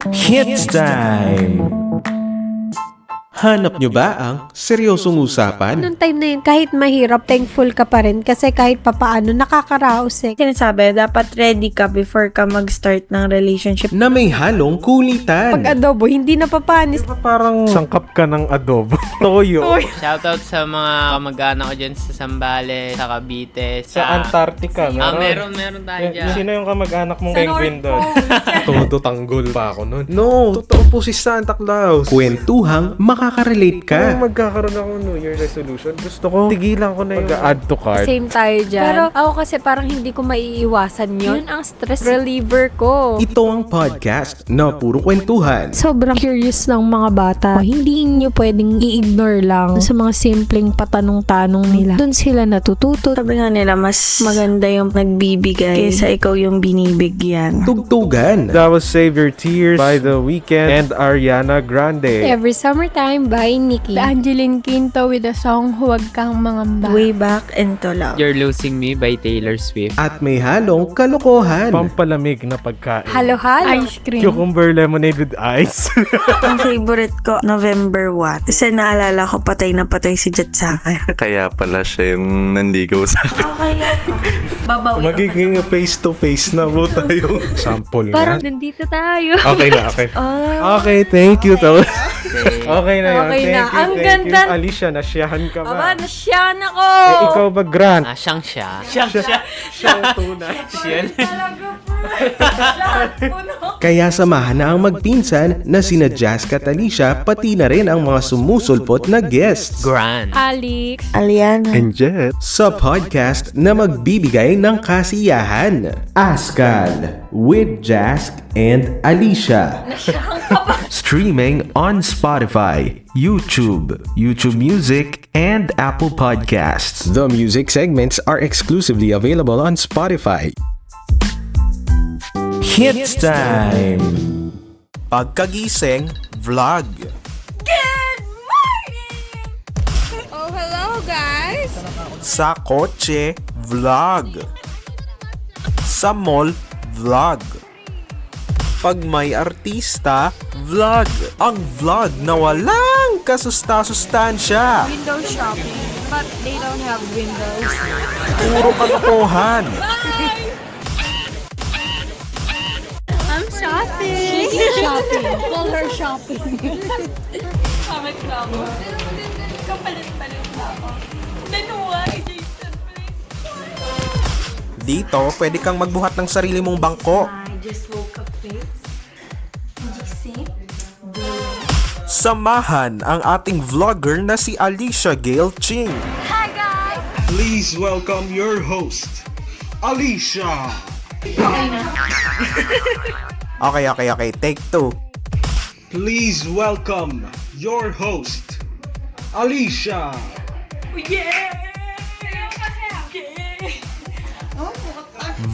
Hits Time! Hanap nyo ba ang seryosong usapan? Noong time na yun, kahit mahirap, thankful ka pa rin kasi kahit papaano nakakaraos eh. Sinasabi, dapat ready ka before ka mag-start ng relationship. Na may halong kulitan. Pag adobo, hindi napapanis. Parang sangkap ka ng adobo. Toyo. Shoutout sa mga kamag-anak ko dyan sa Sambales, sa Cavite, Sa Antarctica, meron. Meron tayo dyan. Sino yung kamag-anak mong penguin doon? Todo tanggol pa ako nun. No, totoo po si Santa Claus. Kwentuhang makaka-relate ka. Kung magkakaroon ako ng New Year resolution, gusto ko tigilan ko na yung mag-add to cart. Same tayo dyan. Pero ako kasi parang hindi ko maiiwasan yun. Yun ang stress reliever ko. Ito ang podcast na puro kwentuhan. Sobrang curious ng mga bata. Hindi nyo pwedeng i-ignore lang sa mga simpleng patanong-tanong nila. Doon sila natututo. Sabi nga nila, mas maganda yung nagbibigay kaysa ikaw yung binibigyan. Tugtugan. That was Save Your Tears by The Weeknd and Ariana Grande. Every Summertime by Nicki. Angeline Quinto with the song Huwag Kang Mangamba. Way back into love. You're Losing Me by Taylor Swift. At may halong kalokohan. Pampalamig na pagkain. Halo-halo. Ice cream. Cucumber lemonade with ice. Ang favorite ko, November 1. Kasi naalala ko, patay na patay si Jet sa akin. Kaya pala siya yung nanligaw sa akin. Babawi. Magiging face-to-face na po tayo. Sample Parang nga. nandito tayo. Okay na, okay. Okay, thank you. Okay na yun. Okay Thank na. you, Ang thank ganda. you. Alicia, nasyahan ka ba? Aba, nasyan ako! Ikaw ba, Grant? Siyang siya. Siyang tunay. Kaya samahan na ang magpinsan na sina Jazz at Alicia pati na rin ang mga sumusulpot na guests Grand. Alex. Aliana. And Jet. sa podcast na magbibigay ng kasiyahan. Askal with Jazz and Alicia. Streaming on Spotify, YouTube, YouTube Music, and Apple Podcasts. The music segments are exclusively available on Spotify. Hits Time! Pagkagising Vlog. Oh, hello guys! Sa kotse Vlog. Sa mall Vlog. Pag may artista Vlog. Ang vlog na walang kasusta-sustansya. Window shopping, but they don't have windows. Puro kalokohan. I'm shopping! She's shopping. Call her shopping. Dito, pwede kang magbuhat ng sarili mong bangko. Samahan ang ating vlogger na si Alicia Gail Ching. Please welcome your host, Alicia. Okay. Take two. Please welcome your host, Alicia.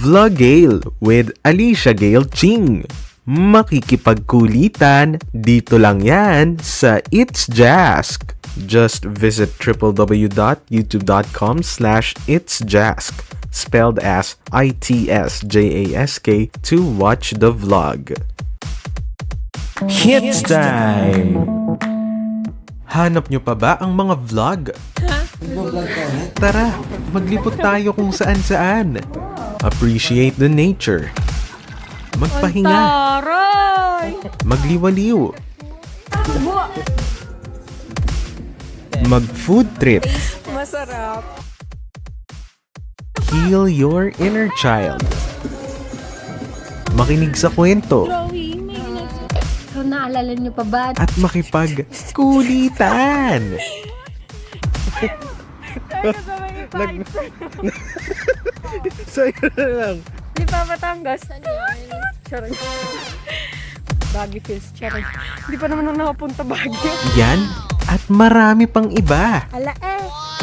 Vlogale with Alicia Gail Ching. Makikipagkulitan dito lang yan sa It's Jask. Just visit www.youtube.com/itsjask spelled as ITSJASK to watch the vlog. Hits Time! Hanap nyo pa ba ang mga vlog? Tara, maglipot tayo kung saan-saan. Appreciate the nature. Magpahinga. Taray! Magliwaliw. Mag-food trip. Masarap. Heal your inner child. Makinig sa kwento. So, naalala niyo pa ba? At makipagkulitan. Sa'yo na lang. Di pa Batangas. Ano yun? Charot. Baguio Hills. Charot. Hindi pa naman ako nakapunta Baguio. Yan at marami pang iba. Ala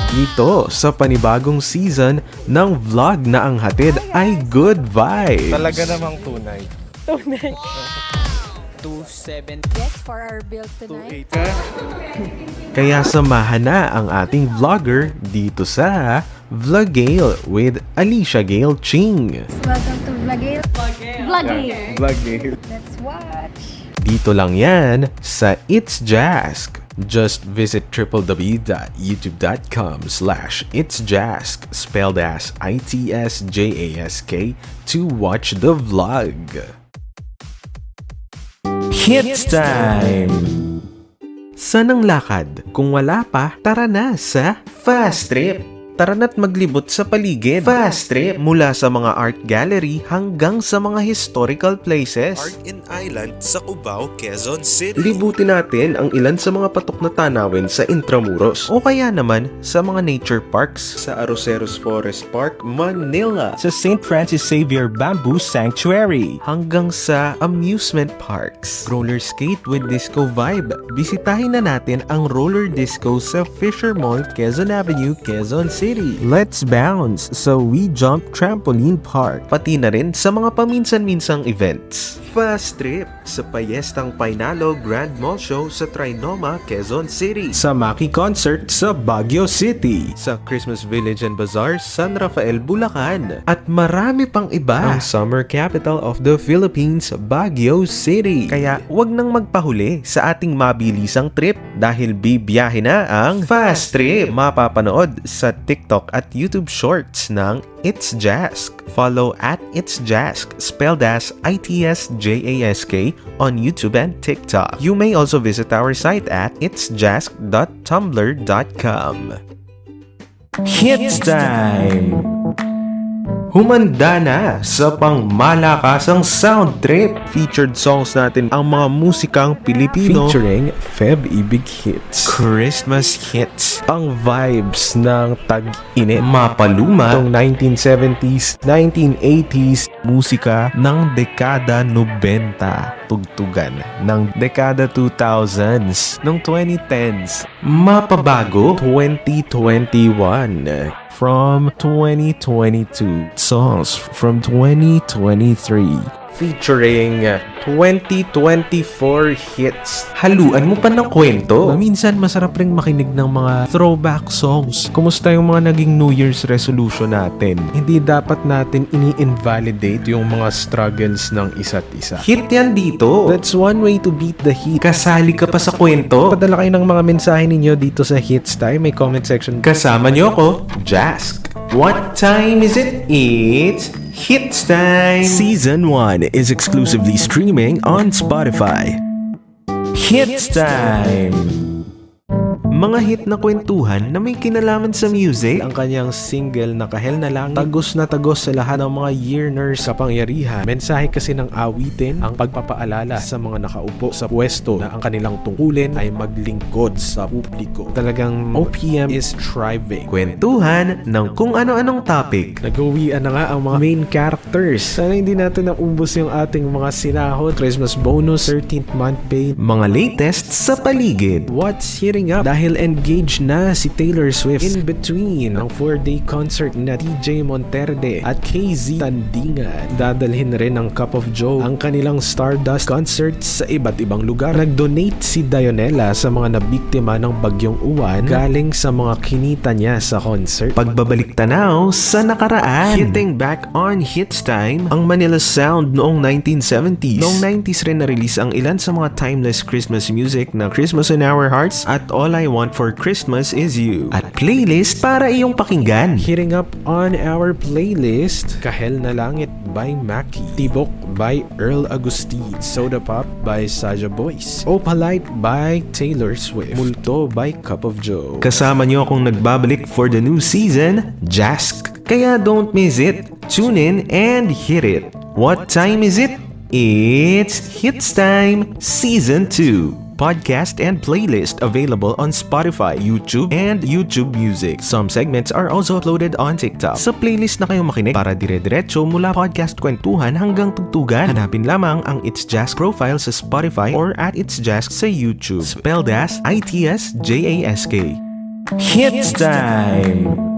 Dito sa panibagong season ng vlog na ang hatid ay good vibes. Talaga namang tunay. Tunay. 2-7. Yes, for our build tonight. Kaya samahan na ang ating vlogger dito sa Vlogale with Alicia Gail Ching. Welcome to Vlogale. Vlogale. Vlog eh. Let's watch. Dito lang yan sa It's Jask. Just visit www.youtube.com/itsjask spelled as ITSJASK to watch the vlog. Hits time! Saan ang lakad? Kung wala pa, tara na sa Fast Trip! Tara na't maglibot sa paligid. Fast Trip! Mula sa mga art gallery hanggang sa mga historical places. Park and Island sa Cubao, Quezon City. Libutin natin ang ilan sa mga patok na tanawin sa Intramuros o kaya naman sa mga nature parks sa Arroceros Forest Park, Manila, sa St. Francis Xavier Bamboo Sanctuary, hanggang sa amusement parks. Roller skate with disco vibe. Bisitahin na natin ang roller disco sa Fisher Mall, Quezon Avenue, Quezon City. Let's bounce sa We Jump Trampoline Park, pati na rin sa mga paminsan-minsang events. Fast Trip sa Payestang Painalo Grand Mall Show sa Trinoma, Quezon City. Sa Maki Concert sa Baguio City. Sa Christmas Village and Bazaar, San Rafael, Bulacan. At marami pang iba. Ang Summer Capital of the Philippines, Baguio City. Kaya wag nang magpahuli sa ating mabilisang trip dahil bibiyahe na ang Fast Trip. Mapapanood sa TikTok at YouTube Shorts ng It's Jask. Follow at It's Jask, spelled as ITSJASK on YouTube and TikTok. You may also visit our site at itsjask.tumblr.com. Hits time! Humanda na sa pangmalakasang sound trip. Featured songs natin ang mga musikang Pilipino featuring Feb Ibig hits, Christmas hits, ang vibes ng tag-init, mapaluma, itong 1970s, 1980s, musika ng dekada 90, tugtugan ng dekada 2000s, ng 2010s, mapabago 2021. From 2022, songs from 2023 featuring 2024 hits. Haluan mo pa ng kwento. Minsan masarap ring makinig ng mga throwback songs. Kumusta yung mga naging New Year's resolution natin? Hindi dapat natin ini-invalidate yung mga struggles ng isa't isa. Hit yan dito. That's one way to beat the heat. Kasali ka pa sa kwento. Padala kayo ng mga mensahe ninyo dito sa Hits Time. May comment section. Kasama nyo ako, Jask. What time is it? It's Hits Time! Season 1 is exclusively streaming on Spotify. Hits Time! Mga hit na kwentuhan na may kinalaman sa music. Ang kanyang single na Kahel na Langit, tagos na tagos sa lahat ng mga yearners kapangyarihan. Mensahe kasi ng awitin ang pagpapaalala sa mga nakaupo sa pwesto na ang kanilang tungkulin ay maglingkod sa publiko. Talagang OPM is thriving. Kwentuhan ng kung ano-anong topic. Nag-uwian na nga ang mga main characters. Sana hindi natin naumbos yung ating mga sinahod, Christmas bonus, 13th month pay, mga latest sa paligid. What's hitting up? Dahil engaged na si Taylor Swift in between ang 4-day concert na TJ Monterde at KZ Tandingan. Dadalhin rin ng Cup of Joe ang kanilang Stardust concert sa iba't ibang lugar. Nag-donate si Dionella sa mga nabiktima ng bagyong uwan galing sa mga kinita niya sa concert. Pagbabalik tanaw sa nakaraan. Hitting back on Hits Time, ang Manila Sound noong 1970s. Noong 90s rin na-release ang ilan sa mga timeless Christmas music na Christmas in Our Hearts at All I Want for Christmas Is You at playlist para iyong pakinggan. Hitting up on our playlist, Kahel na Langit by Maki, Tibok by Earl Agustin, Soda Pop by Saja Boys, Opalite by Taylor Swift, Multo by Cup of Joe. Kasama niyo akong nagbabalik for the new season, Jask. Kaya don't miss it. Tune in and hit it. What time is it? It's Hits Time Season 2. Podcast and playlist available on Spotify, YouTube, and YouTube Music. Some segments are also uploaded on TikTok. Sa playlist na kayo makinig para dire-diretso mula podcast kwentuhan hanggang tugtugan. Hanapin lamang ang It's Jask profile sa Spotify or at It's Jask sa YouTube. Spelled as ITSJASK. Hits Time!